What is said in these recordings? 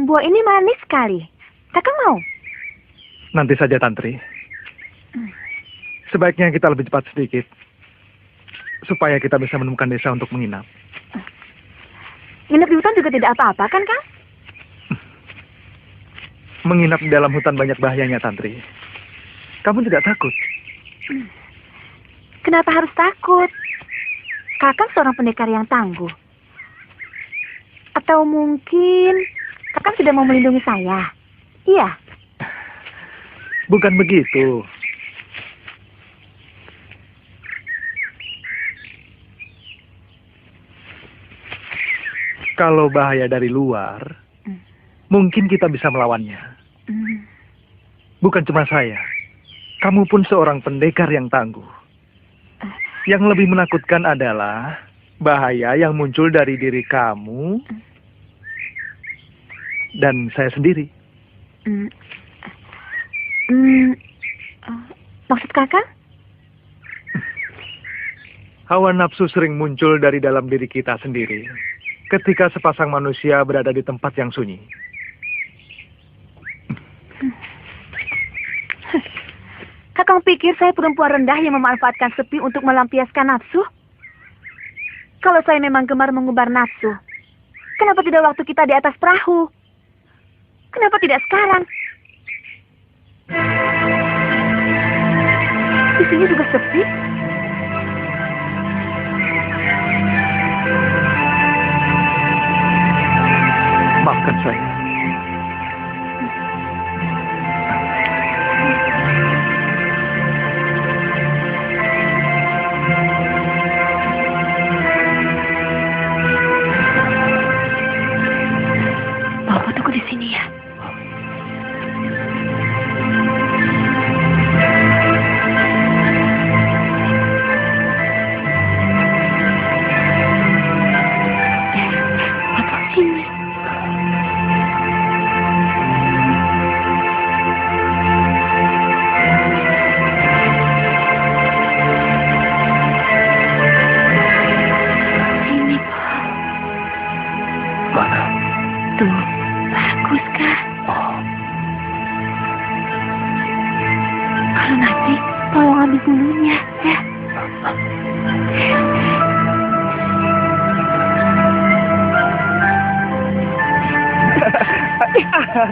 buah ini manis sekali. Kakak mau? Nanti saja, Tantri. Sebaiknya kita lebih cepat sedikit, supaya kita bisa menemukan desa untuk menginap. Nginep di hutan juga tidak apa-apa, kan, Kang? Menginap di dalam hutan banyak bahayanya, Tantri. Kamu tidak takut? Kenapa harus takut? Kakak seorang pendekar yang tangguh. Atau mungkin Kakak sudah mau melindungi saya? Iya. Bukan begitu. Kalau bahaya dari luar, mungkin kita bisa melawannya. Bukan cuma saya. Kamu pun seorang pendekar yang tangguh. Yang lebih menakutkan adalah bahaya yang muncul dari diri kamu dan saya sendiri. Maksud Kakak? Hawa nafsu sering muncul dari dalam diri kita sendiri ketika sepasang manusia berada di tempat yang sunyi. Kakang pikir saya perempuan rendah yang memanfaatkan sepi untuk melampiaskan nafsu? Kalau saya memang gemar mengumbar nafsu, kenapa tidak waktu kita di atas perahu? Kenapa tidak sekarang? Di sini juga sepi. Maafkan saya. Bapak tunggu di sini ya. Bapak sini. Sini. Mana? Tuh, bagus kah? Oh, Kalau nanti, tolong ambil bulunya, ya.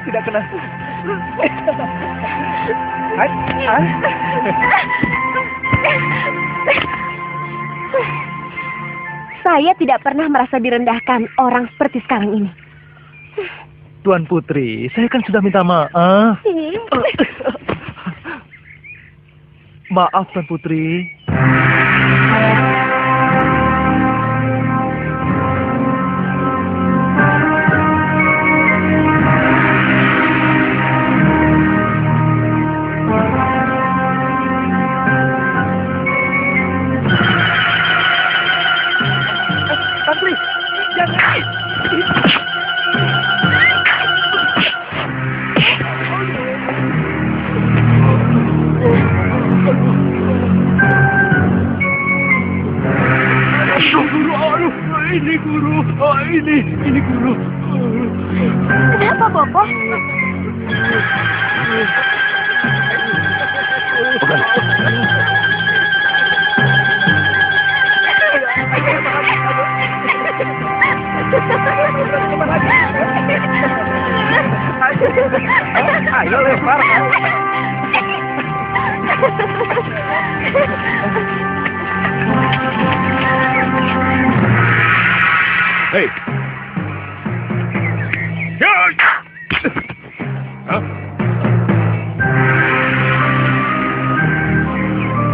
tidak kena. Saya tidak pernah merasa direndahkan orang seperti sekarang ini. Tuan Putri, saya kan sudah minta maaf. Maaf, Tuan Putri. Tantri, jangan. Ini guru. Kenapa, Bopo? Bukan. Ayo lempar. Hei. Hah?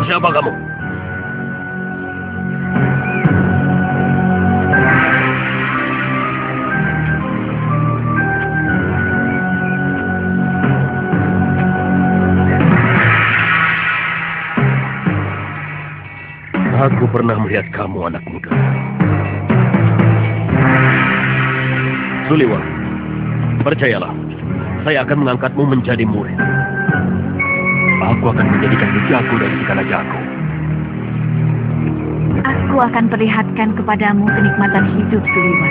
Siapa kamu? Aku pernah melihat kamu, anak muda. Suliwa, percayalah, saya akan mengangkatmu menjadi murid. Aku akan menjadikanmu jago dari segala jago. Aku akan perlihatkan kepadamu kenikmatan hidup, Suliwa.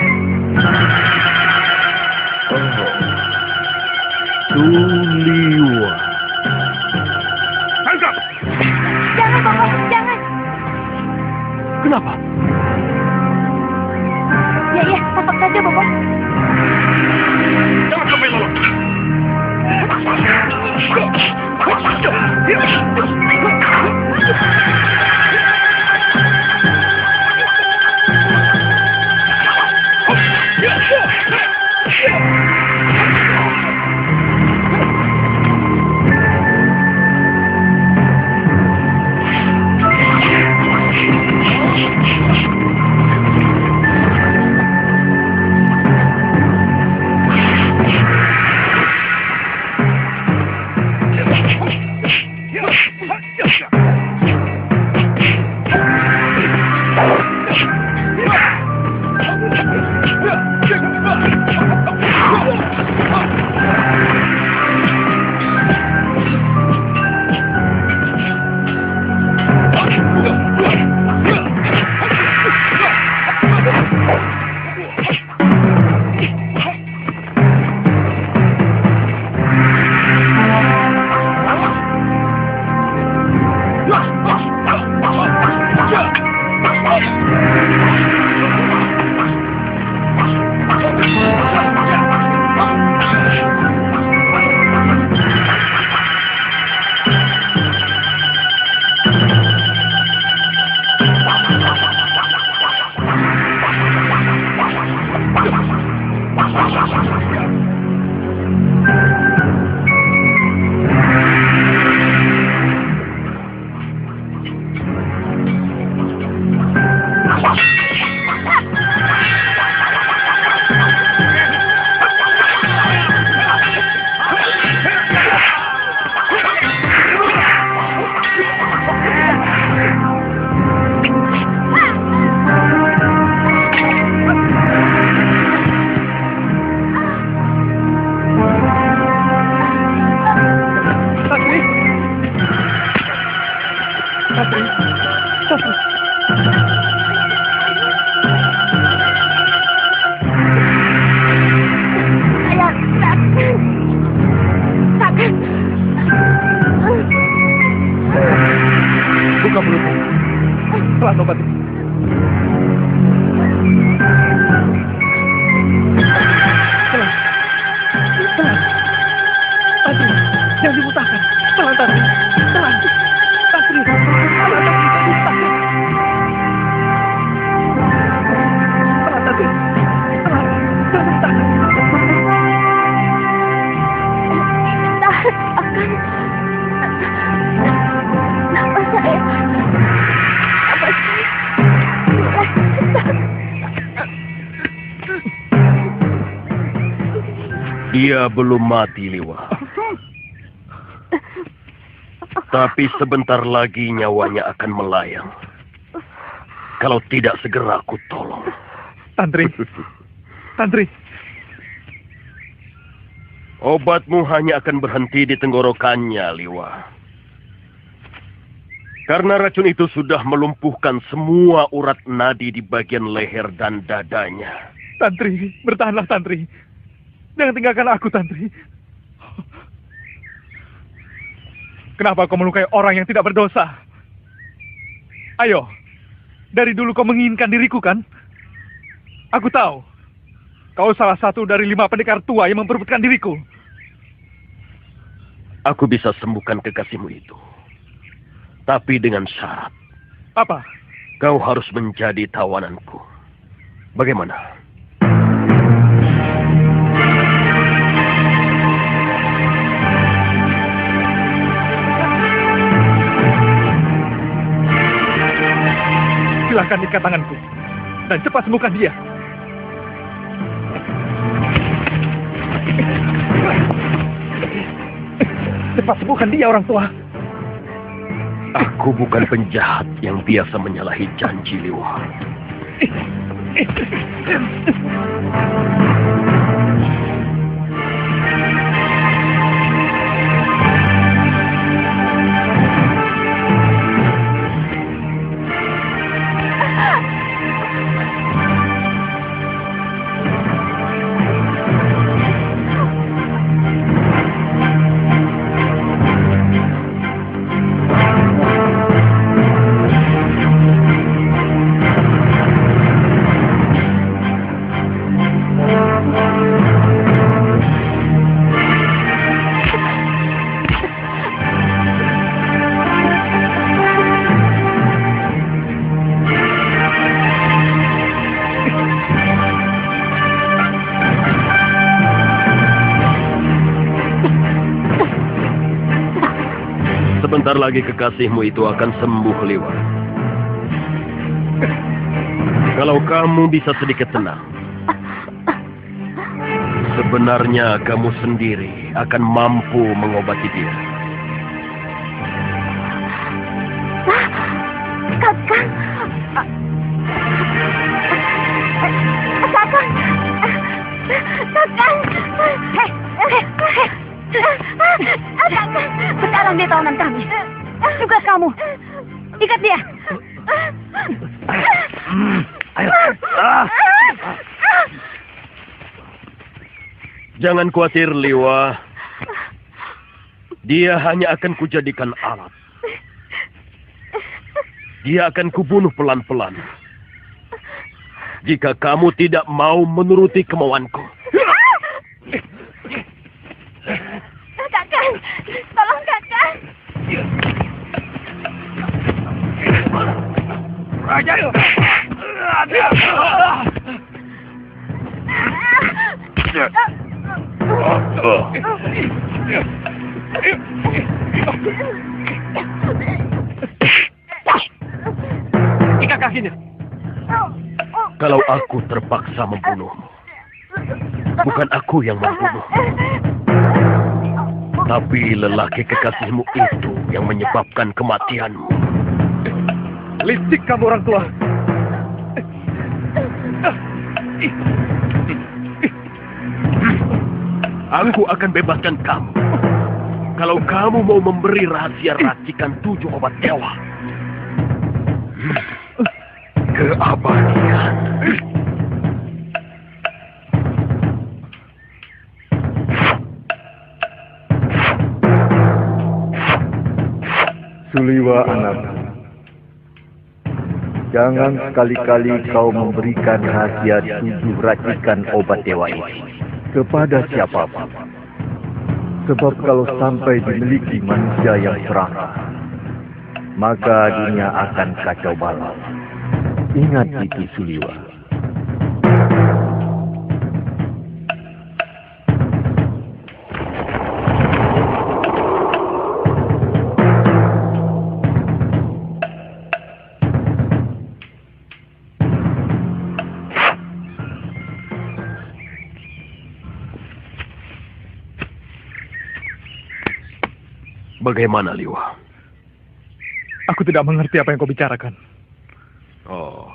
Oh. Liwa. Tangkap! Jangan, Bobo, jangan. Kenapa? Ya, tangkap saja, Bobo. Jangan sampai lolos. Buka mulutmu. Pelan obat ini. Pelan. Pelan. Tantri, jangan dimutahkan. Pelan, Tantri. Pelan. Tantri. Pelan, Tantri. Tantri. Pelan, Tantri. Pelan. Jangan dimutahkan. Dia belum mati, Liwa. Tapi sebentar lagi nyawanya akan melayang. Kalau tidak segera aku tolong. Tantri. Tantri. Obatmu hanya akan berhenti di tenggorokannya, Liwa. Karena racun itu sudah melumpuhkan semua urat nadi di bagian leher dan dadanya. Tantri, bertahanlah, Tantri. Jangan tinggalkan aku, Tantri. Kenapa kau melukai orang yang tidak berdosa? Ayo, dari dulu kau menginginkan diriku, kan? Aku tahu, kau salah satu dari 5 pendekar tua yang memperebutkan diriku. Aku bisa sembuhkan kekasihmu itu. Tapi dengan syarat. Apa? Kau harus menjadi tawananku. Bagaimana? Silakan ikat tanganku dan cepat sembuhkan dia. Cepat sembuhkan dia, orang tua. Aku bukan penjahat yang biasa menyalahi janji, Liwa. Sebentar lagi kekasihmu itu akan sembuh, Liwa. Kalau kamu bisa sedikit tenang, sebenarnya kamu sendiri akan mampu mengobati dia. Kakang. Kakang. Kakang. Kakang. Sekarang dia tawanan kami. Juga kamu. Ikat dia. Ayo. Jangan khawatir, Liwa. Dia hanya akan kujadikan alat. Dia akan kubunuh pelan-pelan. Jika kamu tidak mau menuruti kemauanku. Kakang, tolong Kakang. Raja. Ikat kakinya. Kalau aku terpaksa membunuhmu, bukan aku yang membunuh, tapi lelaki kekasihmu itu yang menyebabkan kematianmu. Licik kamu orang tua. Aku akan bebaskan kamu. Kalau kamu mau memberi rahasia racikan 7 obat dewa. Keabadian. Suliwa anak, jangan sekali-kali kau memberikan rahasia 7 racikan obat dewa ini kepada siapapun. Sebab kalau sampai dimiliki manusia yang serakah, maka dunia akan kacau balau. Ingat itu, Suliwa. Bagaimana, Liwa? Aku tidak mengerti apa yang kau bicarakan. Oh.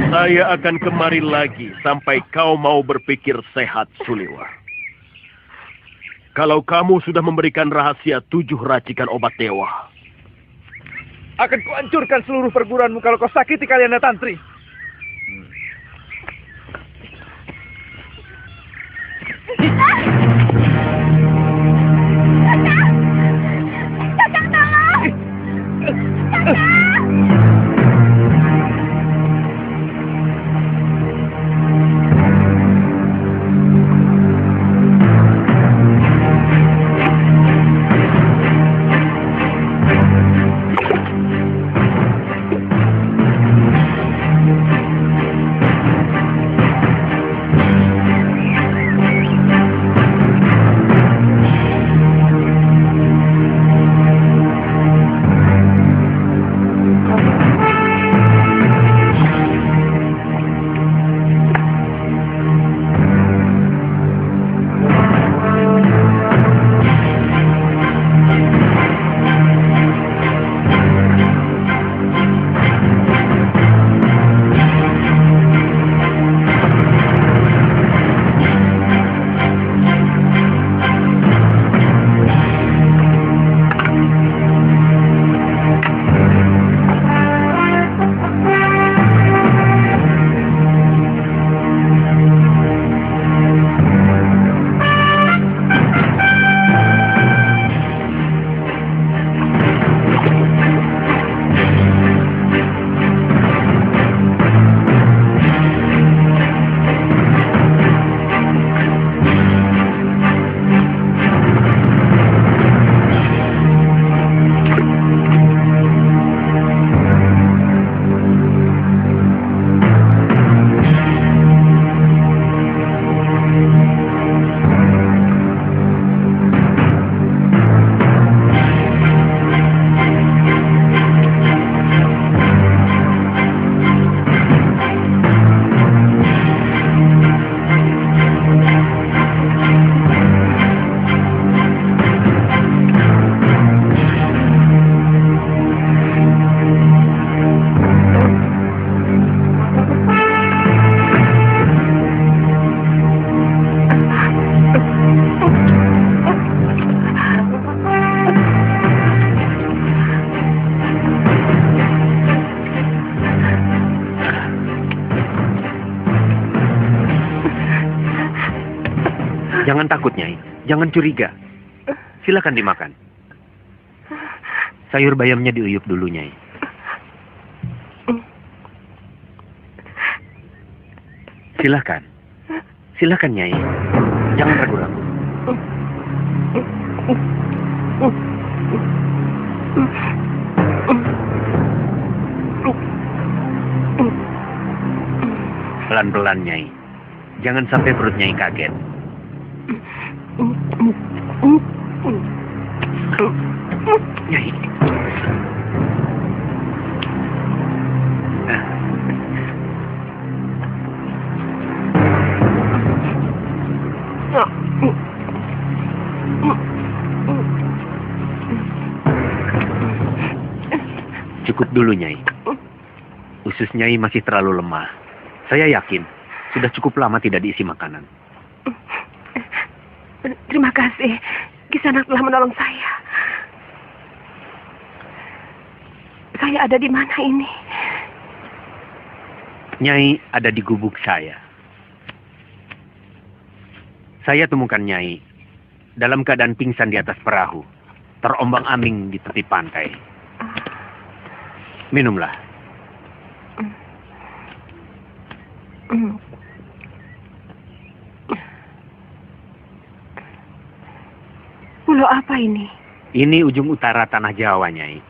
Saya akan kemari lagi sampai kau mau berpikir sehat, Suliwa. Kalau kamu sudah memberikan rahasia 7 racikan obat dewa, Akan kuhancurkan seluruh perguruanmu kalau kau sakiti kalian Tantri. Kakang tolong! Jangan takut, Nyai. Jangan curiga. Silakan dimakan. Sayur bayamnya diuyup dulu, Nyai. Silakan. Silakan, Nyai. Jangan ragu-ragu. Pelan-pelan, Nyai. Jangan sampai perut Nyai kaget. Nyai. Cukup dulu, Nyai. Usus Nyai masih terlalu lemah. Saya yakin sudah cukup lama tidak diisi makanan. Terima kasih. Kisanak telah menolong saya. Saya ada di mana ini? Nyai ada di gubuk saya. Saya temukan Nyai dalam keadaan pingsan di atas perahu, terombang-ambing di tepi pantai. Minumlah. Pulau apa ini? Ini ujung utara tanah Jawa, Nyai.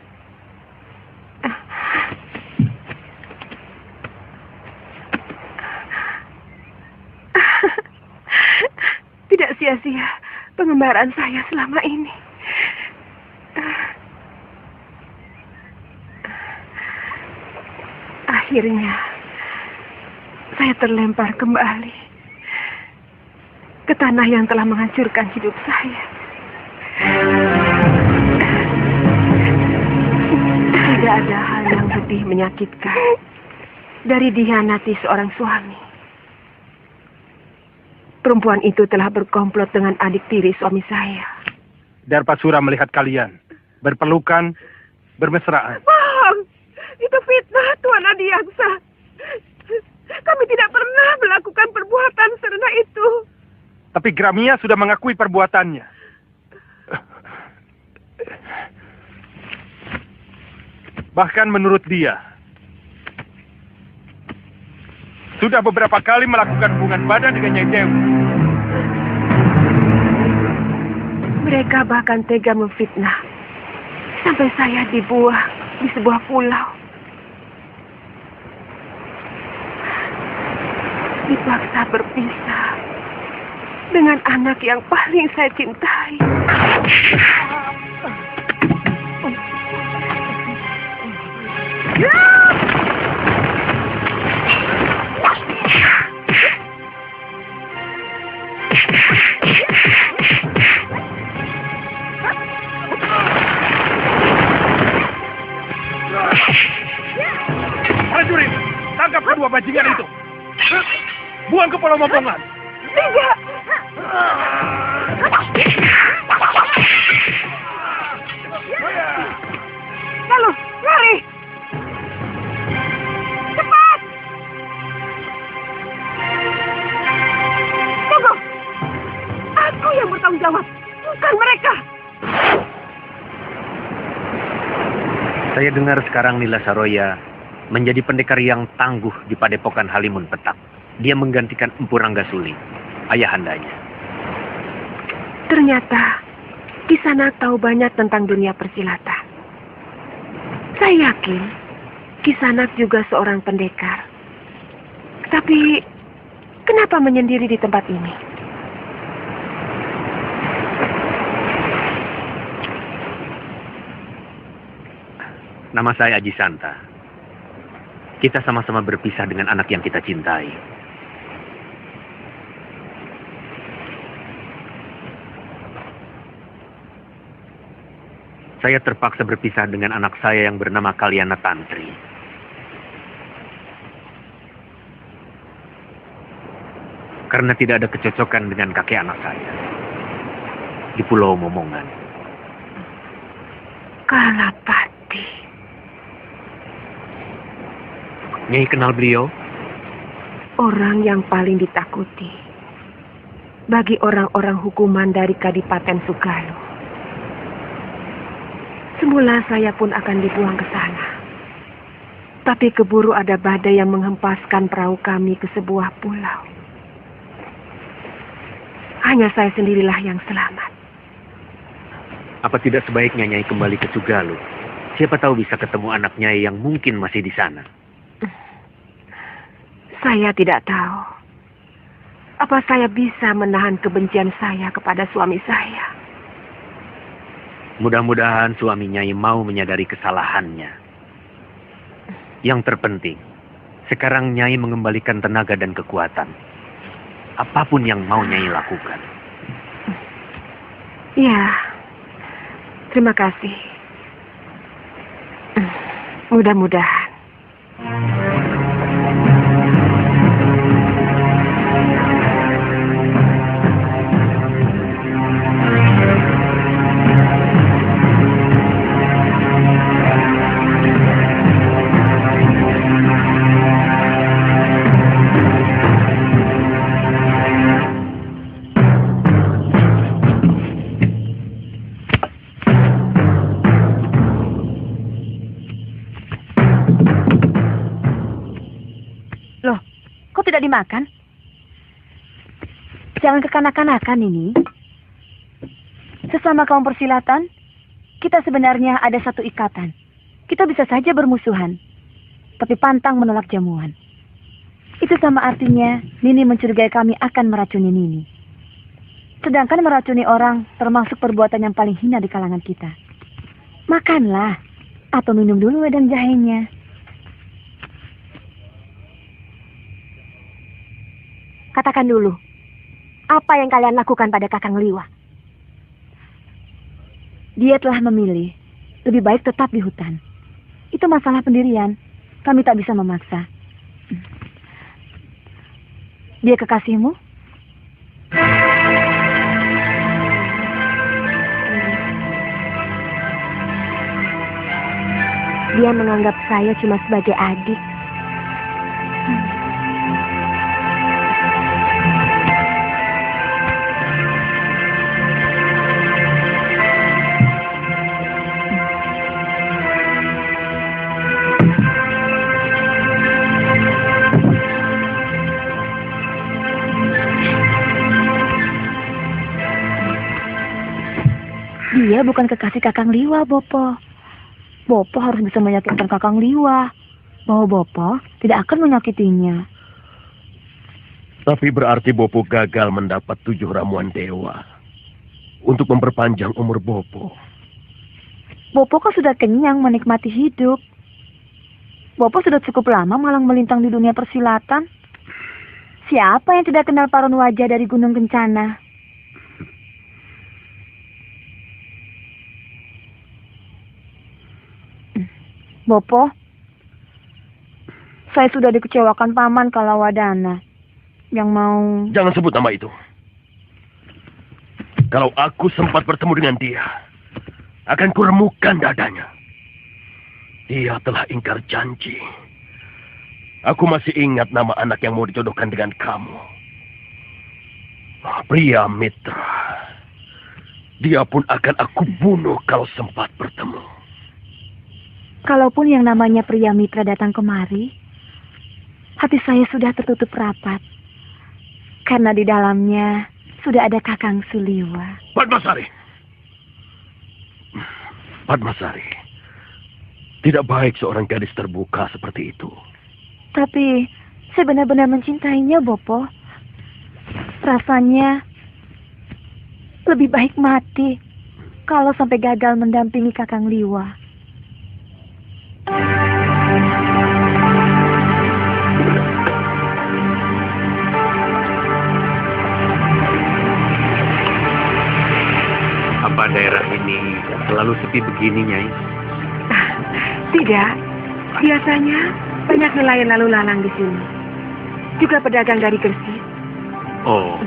Tidak sia-sia pengembaraan saya selama ini. Akhirnya saya terlempar kembali ke tanah yang telah menghancurkan hidup saya. Tidak ada hal yang lebih menyakitkan dari dikhianati seorang suami. Perempuan itu telah berkomplot dengan adik tiri suami saya. Darpasura melihat kalian berpelukan, bermesraan. Bang, itu fitnah Tuan Adiaksa. Kami tidak pernah melakukan perbuatan serendah itu. Tapi Gramia sudah mengakui perbuatannya. Bahkan menurut dia, sudah beberapa kali melakukan hubungan badan dengan Nyai Dewi. Mereka bahkan tega memfitnah. Sampai saya dibuang di sebuah pulau. Dipaksa berpisah dengan anak yang paling saya cintai. Prajurit, tangkap kedua bajingan itu. Buang ke Pulau Mombongan. Tidak. Lalu, lari. Cepat. Tunggu. Aku yang bertanggung jawab, bukan mereka. Saya dengar sekarang Nila Saroya menjadi pendekar yang tangguh di Padepokan Halimun Petak. Dia menggantikan Empu Ranggasuli, ayahandanya. Ternyata Kisanak tahu banyak tentang dunia persilatan. Saya yakin Kisanak juga seorang pendekar. Tapi kenapa menyendiri di tempat ini? Nama saya Aji Santa. Kita sama-sama berpisah dengan anak yang kita cintai. Saya terpaksa berpisah dengan anak saya yang bernama Kalyana Tantri. Karena tidak ada kecocokan dengan kakek anak saya di Pulau Momongan. Kalapati. Nyai kenal beliau? Orang yang paling ditakuti bagi orang-orang hukuman dari Kadipaten Sugalu. Semula saya pun akan dibuang ke sana. Tapi keburu ada badai yang menghempaskan perahu kami ke sebuah pulau. Hanya saya sendirilah yang selamat. Apa tidak sebaiknya Nyai kembali ke Sugalu? Siapa tahu bisa ketemu anak Nyai yang mungkin masih di sana. Saya tidak tahu. Apa saya bisa menahan kebencian saya kepada suami saya? Mudah-mudahan suami Nyai mau menyadari kesalahannya. Yang terpenting, sekarang Nyai mengembalikan tenaga dan kekuatan. Apapun yang mau Nyai lakukan. Ya, terima kasih. Mudah-mudahan. Kok tidak dimakan? Jangan kekanak-kanakan ini. Sesama kaum persilatan, kita sebenarnya ada satu ikatan. Kita bisa saja bermusuhan, tapi pantang menolak jamuan. Itu sama artinya Nini mencurigai kami akan meracuni Nini. Sedangkan meracuni orang termasuk perbuatan yang paling hina di kalangan kita. Makanlah, atau minum dulu wedang jahenya. Katakan dulu, apa yang kalian lakukan pada Kakang Liwa? Dia telah memilih, lebih baik tetap di hutan. Itu masalah pendirian, kami tak bisa memaksa. Dia kekasihmu? Dia menganggap saya cuma sebagai adik. Dia bukan kekasih Kakang Liwa, Bopo. Bopo harus bisa meyakinkan Kakang Liwa bahwa Bopo tidak akan menyakitinya. Tapi berarti Bopo gagal mendapat 7 ramuan dewa untuk memperpanjang umur Bopo. Bopo kan sudah kenyang menikmati hidup. Bopo sudah cukup lama malang melintang di dunia persilatan. Siapa yang tidak kenal paron wajah dari Gunung Kencana? Bopo, saya sudah dikecewakan Paman Kalawadana yang mau... Jangan sebut nama itu. Kalau aku sempat bertemu dengan dia, akan kuremukkan dadanya. Dia telah ingkar janji. Aku masih ingat nama anak yang mau dijodohkan dengan kamu. Pria Mitra. Dia pun akan aku bunuh kalau sempat bertemu. Kalaupun yang namanya pria Mitra datang kemari, hati saya sudah tertutup rapat. Karena di dalamnya sudah ada Kakang Suliwa. Padmasari. Padmasari. Tidak baik seorang gadis terbuka seperti itu. Tapi saya benar-benar mencintainya, Bopo. Rasanya lebih baik mati kalau sampai gagal mendampingi Kakang Liwa. Apa daerah ini selalu sepi begini, Nyai? Tidak. Biasanya banyak nelayan lalu lalang di sini. Juga pedagang dari Gresik. Oh.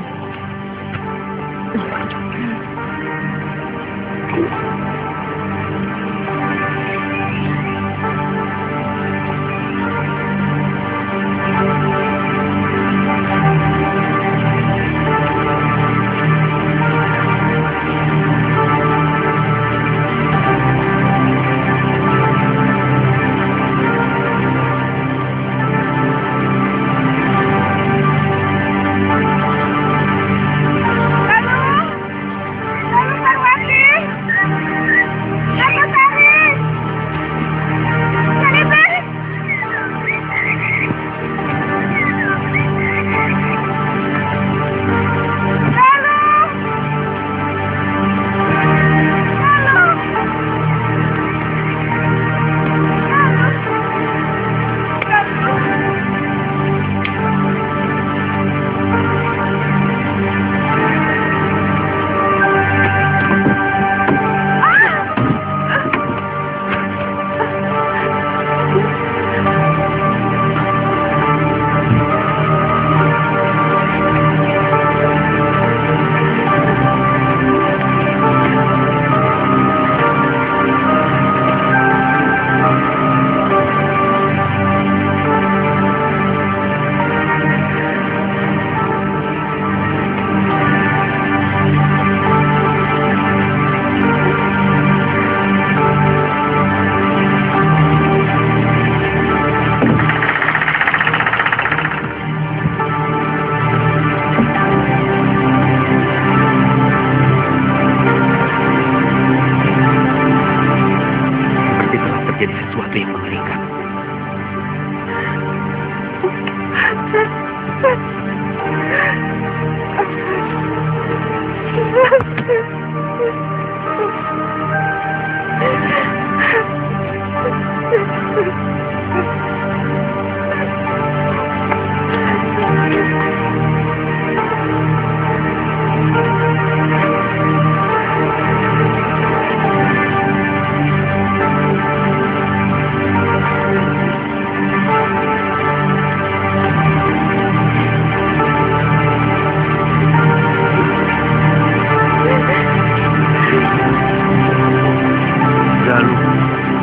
terjadi sesuatu yang mengerikan.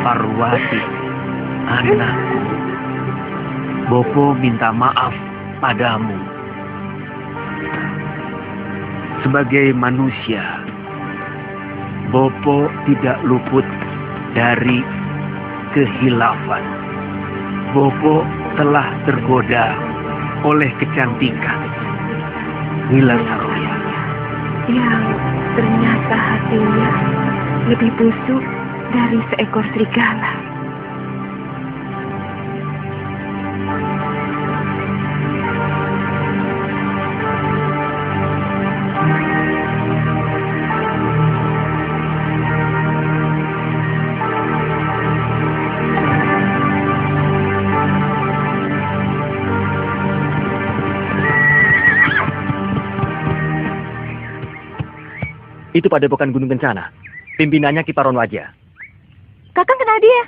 Parwati, anakku, Bopo minta maaf padamu. Sebagai manusia, Bopo tidak luput dari kehilafan. Bopo telah tergoda oleh kecantikan Wila Saroya Yang ternyata hatinya lebih busuk dari seekor serigala. Itu padepokan Gunung Kencana. Pimpinannya Kiparon Wajah. Kakang kenal dia?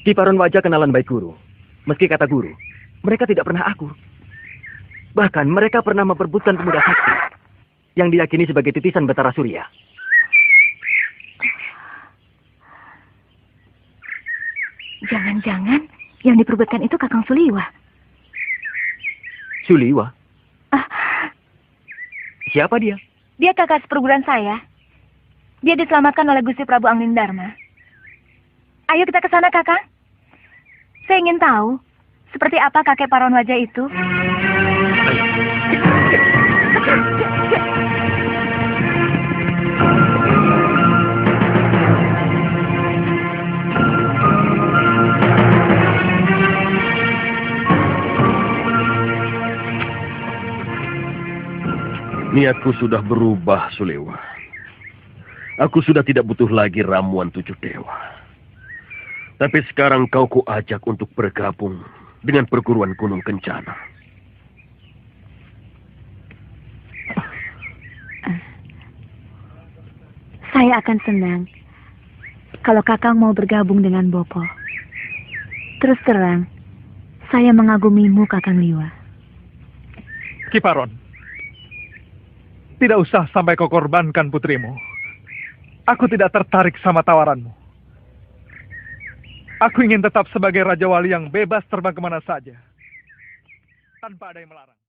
Kiparon Wajah kenalan baik guru. Meski kata guru, mereka tidak pernah akur. Bahkan mereka pernah memperebutkan pemuda sakti yang diyakini sebagai titisan Batara Surya. Jangan-jangan yang diperebutkan itu Kakang Suliwa. Suliwa? Ah, Siapa dia? dia kakak seperguruan saya. Dia diselamatkan oleh Gusti Prabu Anglingdarma. Ayo kita ke sana, Kakang. Saya ingin tahu seperti apa kakek Paron Wajah itu. Niatku sudah berubah, Sulewa. Aku sudah tidak butuh lagi ramuan 7 dewa. Tapi sekarang kau kuajak untuk bergabung dengan perguruan Gunung Kencana. Saya akan senang kalau Kakang mau bergabung dengan Bopo. Terus terang, saya mengagumimu, Kakang Liwa. Kiparon, tidak usah sampai kau korbankan putrimu. Aku tidak tertarik sama tawaranmu. Aku ingin tetap sebagai Raja Wali yang bebas terbang kemana saja, tanpa ada yang melarang.